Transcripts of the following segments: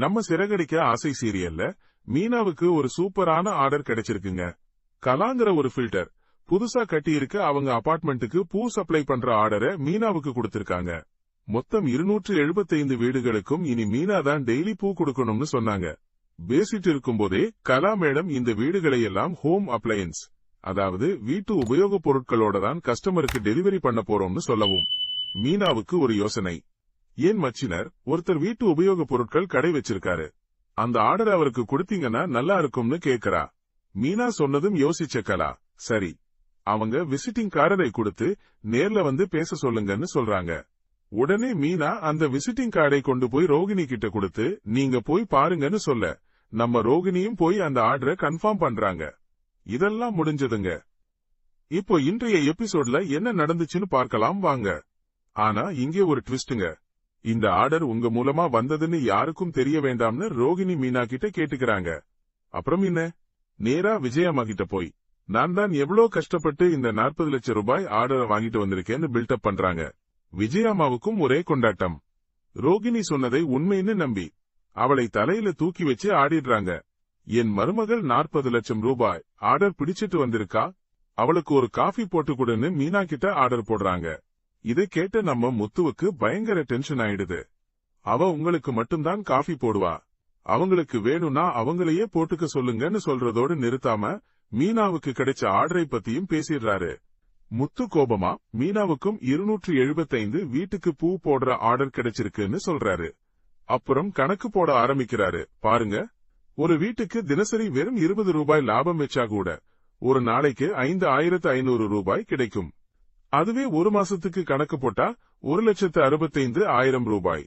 நம்ம சிறகடிக்க ஆசை சீரியல்ல மீனாவுக்கு ஒரு சூப்பரான ஆர்டர் கிடைச்சிருக்குங்க. கலாங்கிற ஒரு ஃபில்டர் புதுசா கட்டி இருக்க அவங்க அபார்ட்மெண்ட்டுக்கு பூ சப்ளை பண்ற ஆர்டரை மீனாவுக்கு கொடுத்திருக்காங்க. மொத்தம் 275 வீடுகளுக்கும் இனி மீனா தான் டெய்லி பூ கொடுக்கணும்னு சொன்னாங்க. பேசிட்டு இருக்கும்போதே கலா மேடம் இந்த வீடுகளை எல்லாம் ஹோம் அப்ளையன்ஸ், அதாவது வீட்டு உபயோகப் பொருட்களோட தான் கஸ்டமருக்கு டெலிவரி பண்ண போறோம்னு சொல்லவும் மீனாவுக்கு ஒரு யோசனை. ஏன் மச்சினர் ஒருத்தர் வீட்டு உபயோகப் பொருட்கள் கடை வச்சிருக்காரு, அந்த ஆர்டர் அவருக்கு கொடுத்தீங்கன்னா நல்லா இருக்கும்னு கேக்குறா. மீனா சொன்னதும் யோசிச்ச கலா, சரி அவங்க விசிட்டிங் கார்டரை கொடுத்து நேர்ல வந்து பேச சொல்லுங்கன்னு சொல்றாங்க. உடனே மீனா அந்த விசிட்டிங் கார்டை கொண்டு போய் ரோகிணி கிட்ட கொடுத்து நீங்க போய் பாருங்கன்னு சொல்ல, நம்ம ரோகிணியும் போய் அந்த ஆர்டரை கன்ஃபார்ம் பண்றாங்க. இதெல்லாம் முடிஞ்சதுங்க. இப்போ இன்றைய எபிசோட்ல என்ன நடந்துச்சுன்னு பார்க்கலாம் வாங்க. ஆனா இங்கே ஒரு ட்விஸ்டுங்க. இந்த ஆர்டர் உங்க மூலமா வந்ததுன்னு யாருக்கும் தெரிய வேண்டாம்னு ரோகிணி மீனா கிட்ட கேட்டுக்கிறாங்க. அப்புறம் என்ன, நேரா விஜயம்மா கிட்ட போய் நான் தான் எவ்வளோ கஷ்டப்பட்டு இந்த 40 லட்சம் ரூபாய் ஆர்டரை வாங்கிட்டு வந்திருக்கேன்னு பில்டப் பண்றாங்க. விஜயம்மாவுக்கும் ஒரே கொண்டாட்டம். ரோகிணி சொன்னதை உண்மைன்னு நம்பி அவளை தலையில தூக்கி வச்சு ஆடிடுறாங்க. என் மருமகள் 40 லட்சம் ரூபாய் ஆர்டர் பிடிச்சிட்டு வந்திருக்கா, அவளுக்கு ஒரு காஃபி போட்டு கொடுன்னு மீனா கிட்ட ஆர்டர் போடுறாங்க. இதை கேட்ட நம்ம முத்துவுக்கு பயங்கர டென்ஷன் ஆயிடுது. அவ உங்களுக்கு மட்டும்தான் காஃபி போடுவா, அவங்களுக்கு வேணும்னா அவங்களையே போட்டுக்க சொல்லுங்கன்னு சொல்றதோடு நிறுத்தாம மீனாவுக்கு கிடைச்ச ஆர்டரை பத்தியும் பேசிடுறாரு. முத்து கோபமா மீனாவுக்கும் 275 வீட்டுக்கு பூ போடுற ஆர்டர் கிடைச்சிருக்குன்னு சொல்றாரு. அப்புறம் கணக்கு போட ஆரம்பிக்கிறாரு. பாருங்க, ஒரு வீட்டுக்கு தினசரி வெறும் 20 ரூபாய் லாபம் வச்சா கூட ஒரு நாளைக்கு 5500 ரூபாய் கிடைக்கும். அதுவே ஒரு மாசத்துக்கு கணக்கு போட்டா 1,65,000 ரூபாய்.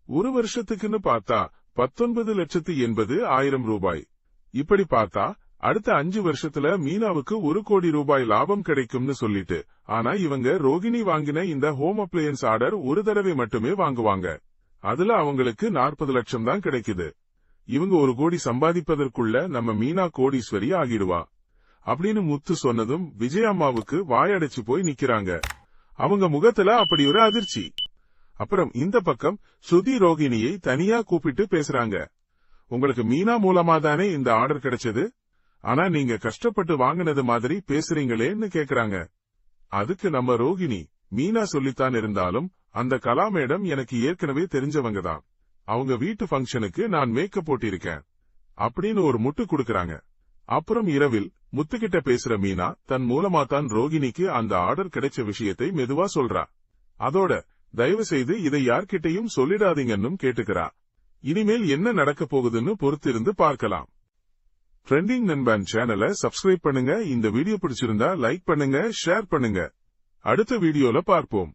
ஒரு வருஷத்துக்குன்னு பார்த்தா 19,80,000 ரூபாய். இப்படி பார்த்தா அடுத்த 5 வருஷத்துல மீனாவுக்கு 1 கோடி ரூபாய் லாபம் கிடைக்கும்னு சொல்லிட்டு, ஆனா இவங்க ரோகிணி வாங்கின இந்த ஹோம் அப்ளையன்ஸ் ஆர்டர் ஒரு தடவை மட்டுமே வாங்குவாங்க. அதுல அவங்களுக்கு 40 லட்சம் தான் கிடைக்குது. இவங்க 1 கோடி சம்பாதிப்பதற்குள்ள நம்ம மீனா கோடீஸ்வரி ஆகிடுவா அப்படின்னு முத்து சொன்னதும் விஜயம்மாவுக்கு வாயடைச்சு போய் நிக்கிறாங்க. அவங்க முகத்துல அப்படி ஒரு அதிர்ச்சி. அப்புறம் இந்த பக்கம் சுதி ரோகிணியை தனியா கூப்பிட்டு பேசுறாங்க. உங்களுக்கு மீனா மூலமா தானே இந்த ஆர்டர் கிடைச்சது, ஆனா நீங்க கஷ்டப்பட்டு வாங்கினது மாதிரி பேசுறீங்களேன்னு கேக்குறாங்க. அதுக்கு நம்ம ரோகிணி, மீனா சொல்லித்தான் இருந்தாலும் அந்த கலா மேடம் எனக்கு ஏற்கனவே தெரிஞ்சவங்க தான், அவங்க வீட்டு ஃபங்க்ஷனுக்கு நான் மேக்கப் போட்டிருக்கேன் அப்படின்னு ஒரு முட்டு கொடுக்கறாங்க. அப்புறம் இரவில் முத்துக்கிட்ட பேசுற மீனா தன் மூலமா தான் ரோகிணிக்கு அந்த ஆர்டர் கிடைச்ச விஷயத்தை மெதுவா சொல்றா. அதோட தயவு செய்து இதை யார்கிட்டையும் சொல்லிடாதீங்கன்னு கேட்டுக்கிறா. இனிமேல் என்ன நடக்க போகுதுன்னு பொறுத்திருந்து பார்க்கலாம். ட்ரெண்டிங் நண்பன் சேனலை சப்ஸ்கிரைப் பண்ணுங்க. இந்த வீடியோ பிடிச்சிருந்தா லைக் பண்ணுங்க, ஷேர் பண்ணுங்க. அடுத்த வீடியோல பார்ப்போம்.